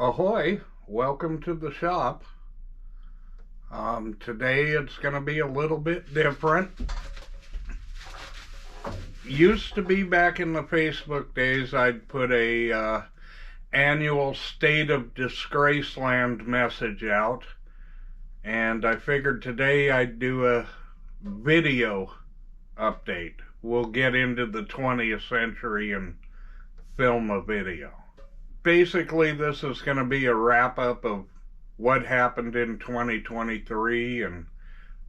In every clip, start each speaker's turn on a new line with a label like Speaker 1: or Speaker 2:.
Speaker 1: Ahoy, welcome to the shop. Today it's going to be a little bit different. Used to be back in the Facebook days, I'd put a annual State of Disgraceland message out, and I figured today I'd do a video update. We'll get into the 20th century and film a video. Basically, this is going to be a wrap-up of what happened in 2023 and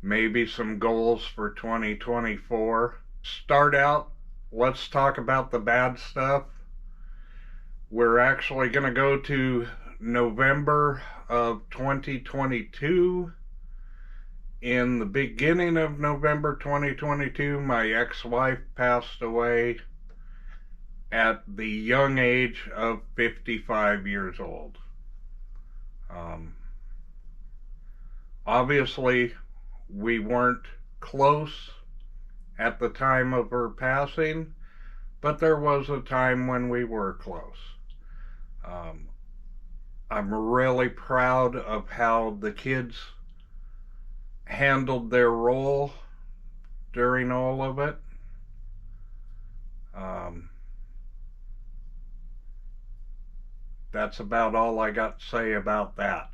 Speaker 1: maybe some goals for 2024. Start out, let's talk about the bad stuff. We're actually going to go to November of 2022. In the beginning of November 2022, my ex-wife passed away at the young age of 55 years old. Obviously, we weren't close at the time of her passing, but there was a time when we were close. I'm really proud of how the kids handled their role during all of it. That's about all I got to say about that.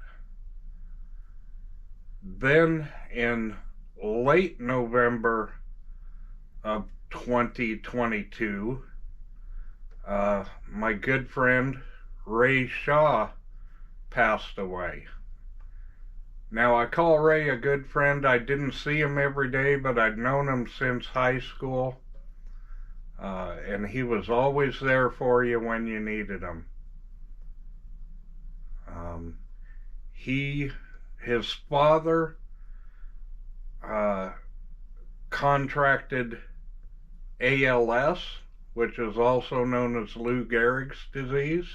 Speaker 1: Then in late November of 2022, my good friend Ray Shaw passed away. Now, I call Ray a good friend. I didn't see him every day, but I'd known him since high school, and he was always there for you when you needed him. His father contracted ALS, which is also known as Lou Gehrig's disease,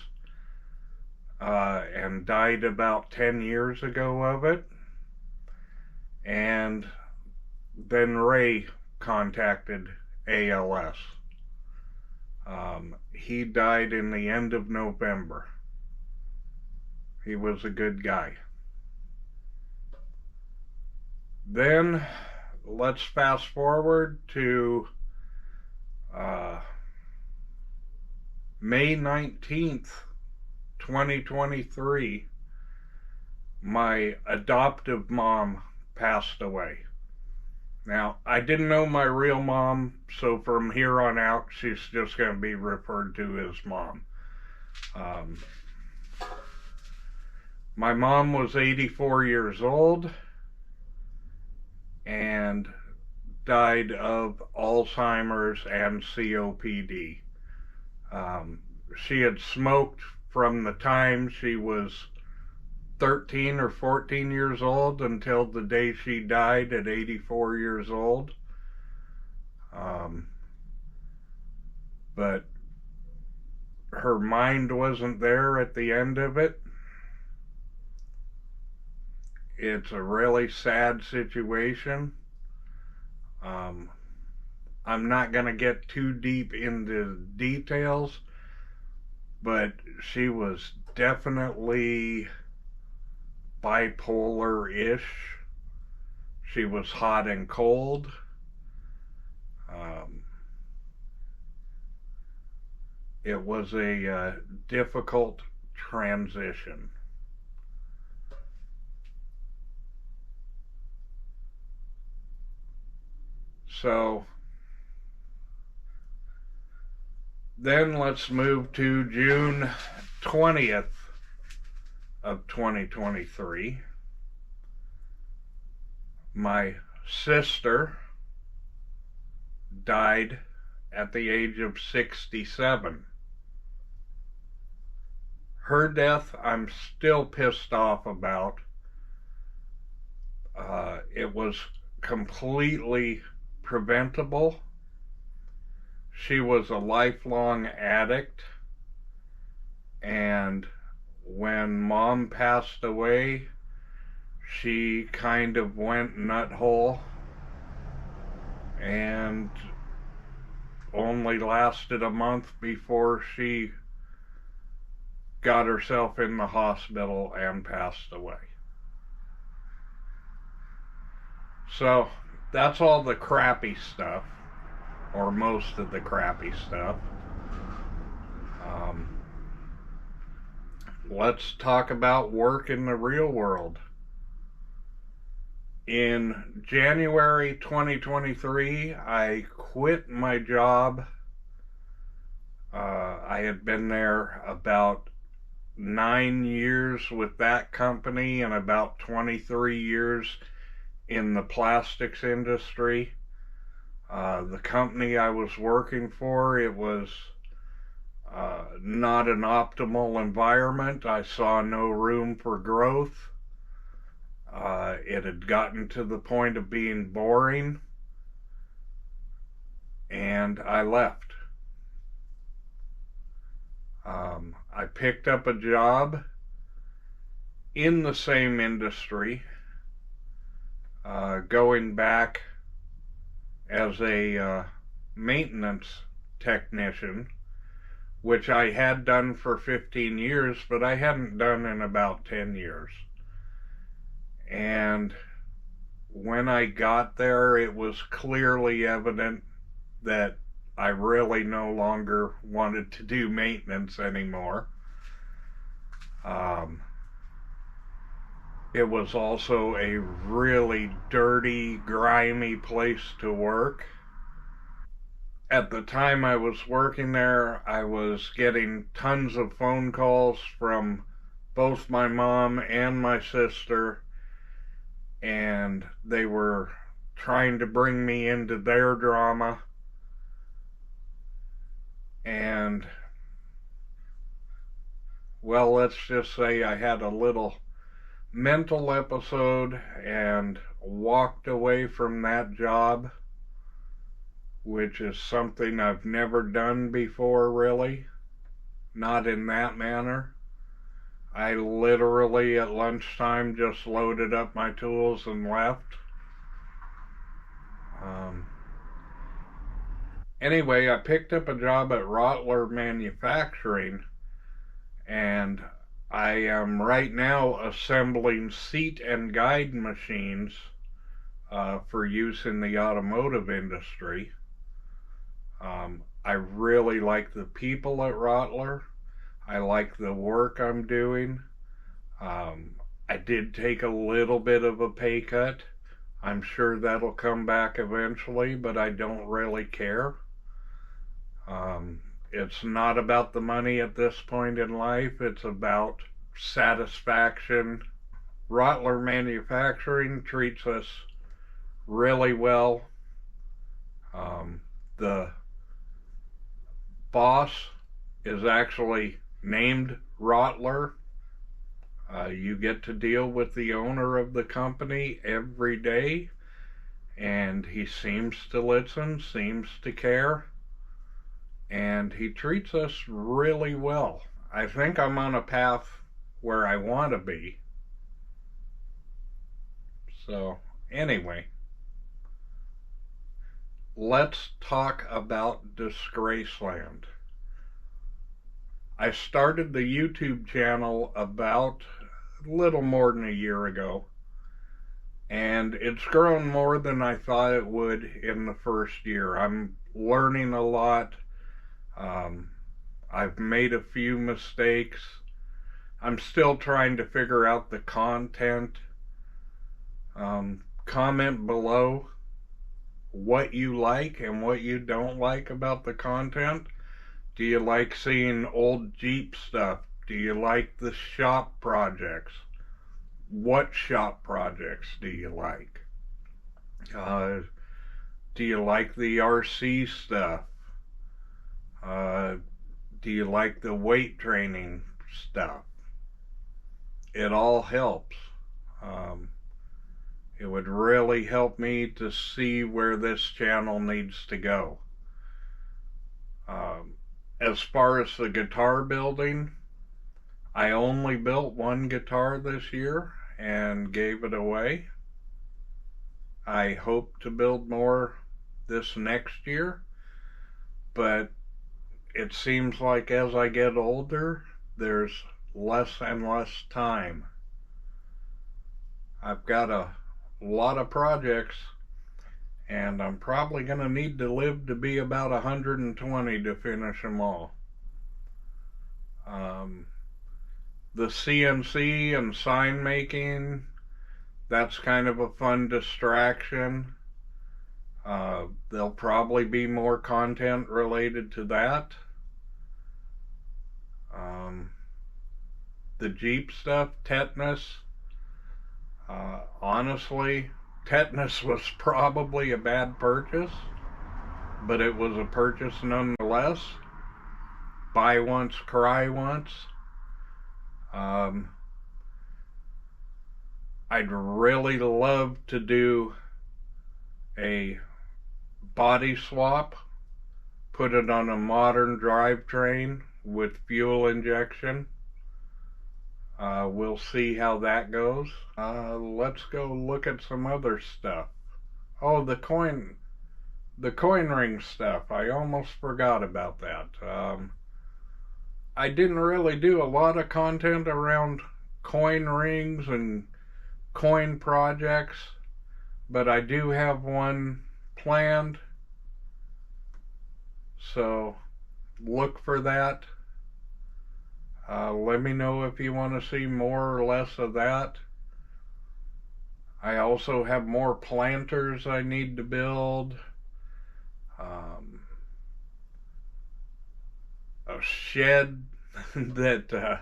Speaker 1: and died about 10 years ago of it. And then Ray contacted ALS. He died in the end of November. He was a good guy. Then let's fast forward to May 19th, 2023. My adoptive mom passed away. Now, I didn't know my real mom, so from here on out, she's just going to be referred to as Mom. My mom was 84 years old and died of Alzheimer's and COPD. She had smoked from the time she was 13 or 14 years old until the day she died at 84 years old. But her mind wasn't there at the end of it. It's a really sad situation. I'm not going to get too deep into details, but she was definitely bipolar-ish. She was hot and cold. It was a difficult transition. So then let's move to June 20th of 2023. My sister died at the age of 67. Her death I'm still pissed off about. It was completely preventable. She was a lifelong addict, and when Mom passed away, she kind of went nuthole and only lasted a month before she got herself in the hospital and passed away. So that's all the crappy stuff, or most of the crappy stuff. Let's talk about work in the real world. In January 2023, I quit my job. I had been there about 9 years with that company and about 23 years in the plastics industry. The company I was working for, it was not an optimal environment. I saw no room for growth. It had gotten to the point of being boring, and I left. I picked up a job in the same industry, going back as a maintenance technician, which I had done for 15 years, but I hadn't done in about 10 years. And when I got there, it was clearly evident that I really no longer wanted to do maintenance anymore. It was also a really dirty, grimy place to work. At the time I was working there, I was getting tons of phone calls from both my mom and my sister, and they were trying to bring me into their drama. And, well, let's just say I had a little mental episode and walked away from that job, which is something I've never done before, really. Not in that manner. I literally at lunchtime just loaded up my tools and left. Anyway, I picked up a job at Rottler Manufacturing, and I am right now assembling seat and guide machines for use in the automotive industry. I really like the people at Rottler. I like the work I'm doing. I did take a little bit of a pay cut. I'm sure that'll come back eventually, but I don't really care. It's not about the money at this point in life. It's about satisfaction. Rottler Manufacturing treats us really well. The boss is actually named Rottler. You get to deal with the owner of the company every day, and he seems to listen, seems to care, and he treats us really well. I think I'm on a path where I want to be. So, anyway, let's talk about Disgraceland. I started the YouTube channel about a little more than a year ago, and it's grown more than I thought it would in the first year. I'm learning a lot. I've made a few mistakes. I'm still trying to figure out the content. Comment below what you like and what you don't like about the content. Do you like seeing old Jeep stuff? Do you like the shop projects? What shop projects do you like? Do you like the RC stuff? Do you like the weight training stuff? It all helps. It would really help me to see where this channel needs to go. As far as the guitar building, I only built one guitar this year and gave it away. I hope to build more this next year, but it seems like as I get older, there's less and less time. I've got a lot of projects, and I'm probably going to need to live to be about 120 to finish them all. The CNC and sign making, that's kind of a fun distraction. There'll probably be more content related to that. The Jeep stuff, tetanus, honestly, tetanus was probably a bad purchase, but it was a purchase nonetheless. Buy once, cry once. I'd really love to do a body swap, put it on a modern drivetrain with fuel injection. We'll see how that goes. Let's go look at some other stuff. Oh, the coin ring stuff. I almost forgot about that. I didn't really do a lot of content around coin rings and coin projects, but I do have one planned, so look for that. Let me know if you want to see more or less of that. I also have more planters I need to build. A shed that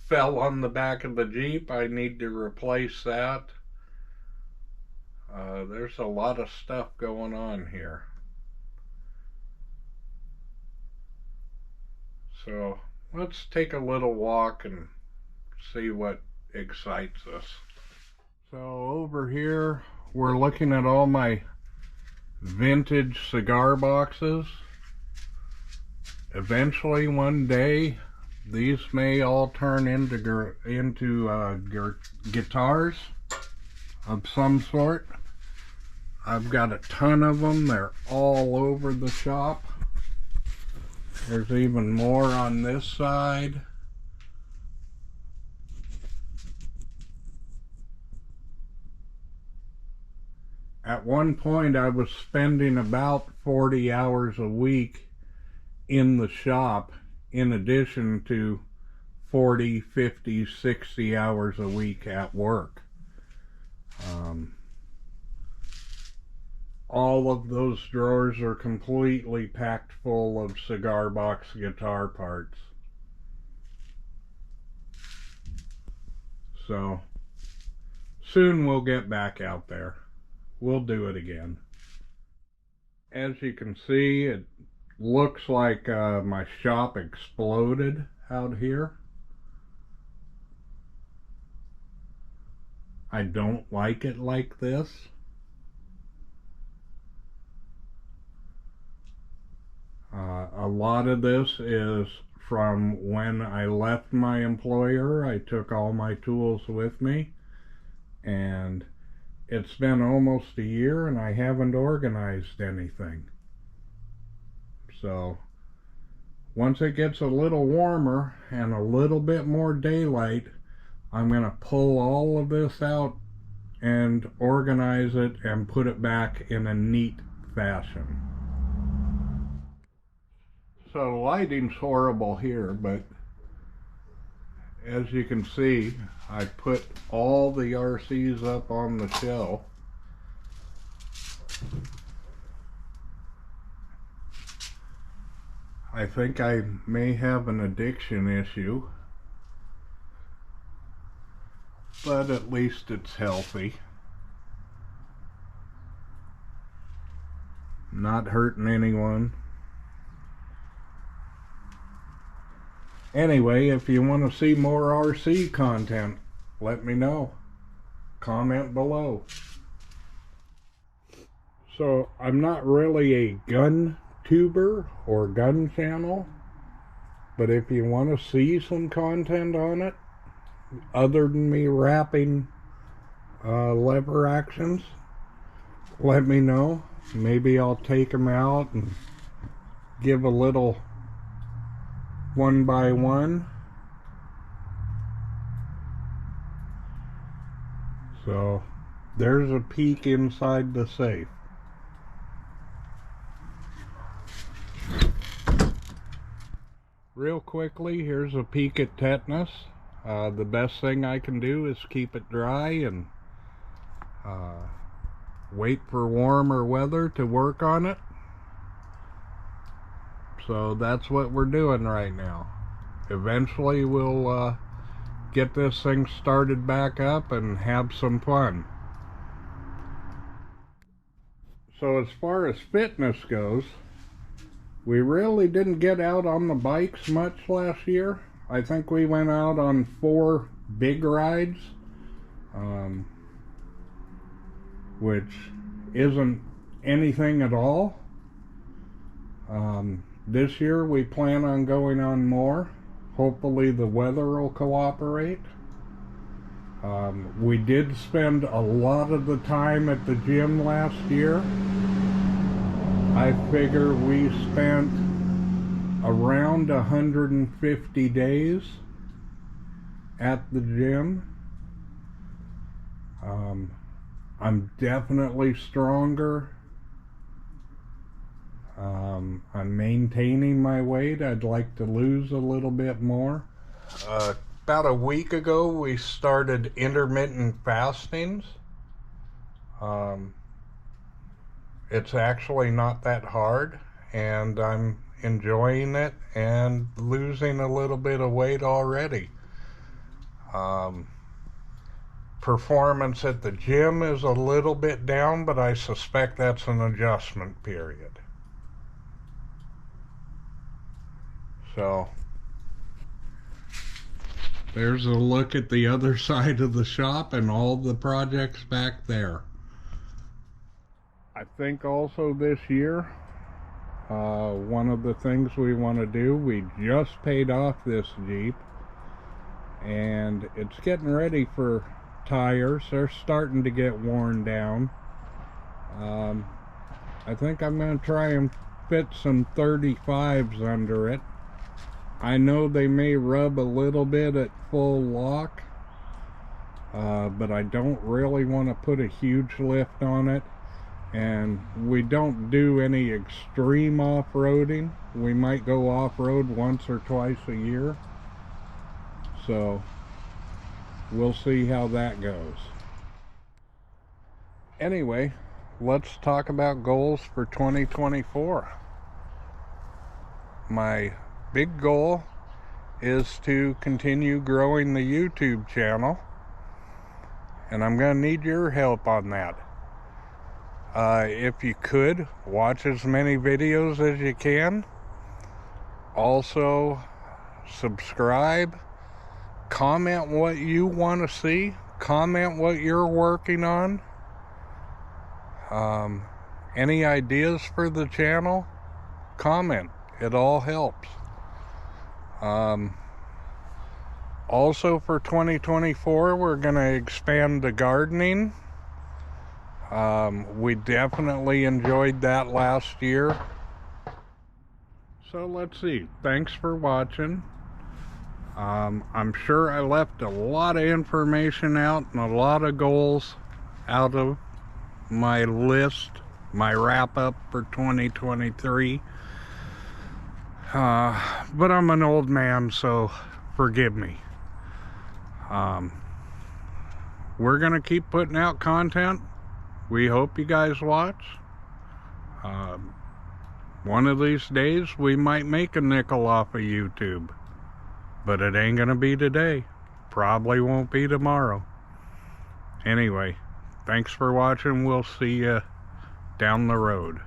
Speaker 1: fell on the back of the Jeep. I need to replace that. There's a lot of stuff going on here. So let's take a little walk and see what excites us. So over here we're looking at all my vintage cigar boxes. Eventually one day these may all turn into guitars of some sort. I've got a ton of them. They're all over the shop. There's even more on this side. At one point I was spending about 40 hours a week in the shop, in addition to 40, 50, 60 hours a week at work. All of those drawers are completely packed full of cigar box guitar parts. So soon we'll get back out there. We'll do it again. As you can see, it looks like my shop exploded out here. I don't like it like this. A lot of this is from when I left my employer. I took all my tools with me, and it's been almost a year and I haven't organized anything. So once it gets a little warmer and a little bit more daylight, I'm going to pull all of this out and organize it and put it back in a neat fashion. So lighting's horrible here, but as you can see, I put all the RCs up on the shelf. I think I may have an addiction issue, but at least it's healthy. Not hurting anyone. Anyway, if you want to see more RC content, let me know. Comment below. So, I'm not really a gun tuber or gun channel, but if you want to see some content on it, other than me wrapping lever actions, let me know. Maybe I'll take them out and give a little one by one. So there's a peek inside the safe. Real quickly, here's a peek at tetanus. The best thing I can do is keep it dry and wait for warmer weather to work on it. So that's what we're doing right now. Eventually we'll get this thing started back up and have some fun. So as far as fitness goes, we really didn't get out on the bikes much last year. I think we went out on 4 big rides, which isn't anything at all. This year we plan on going on more. Hopefully the weather will cooperate. We did spend a lot of the time at the gym last year. I figure we spent around 150 days at the gym. I'm definitely stronger. I'm maintaining my weight. I'd like to lose a little bit more. About a week ago we started intermittent fastings. It's actually not that hard, and I'm enjoying it and losing a little bit of weight already. Performance at the gym is a little bit down, but I suspect that's an adjustment period. So there's a look at the other side of the shop and all the projects back there. I think also this year, one of the things we want to do, we just paid off this Jeep and it's getting ready for tires. They're starting to get worn down. I think I'm going to try and fit some 35s under it. I know they may rub a little bit at full lock, but I don't really want to put a huge lift on it. And we don't do any extreme off-roading. We might go off-road once or twice a year. So we'll see how that goes. Anyway, let's talk about goals for 2024. My big goal is to continue growing the YouTube channel, and I'm going to need your help on that. If you could, watch as many videos as you can. Also, subscribe. Comment what you want to see. Comment what you're working on. Any ideas for the channel? Comment. It all helps. Also for 2024, we're going to expand the gardening. We definitely enjoyed that last year. So let's see. Thanks for watching. I'm sure I left a lot of information out and a lot of goals out of my list, my wrap-up for 2023. But I'm an old man, so forgive me. We're going to keep putting out content. We hope you guys watch. One of these days we might make a nickel off of YouTube, but it ain't gonna be today. Probably won't be tomorrow. Anyway, thanks for watching. We'll see you down the road.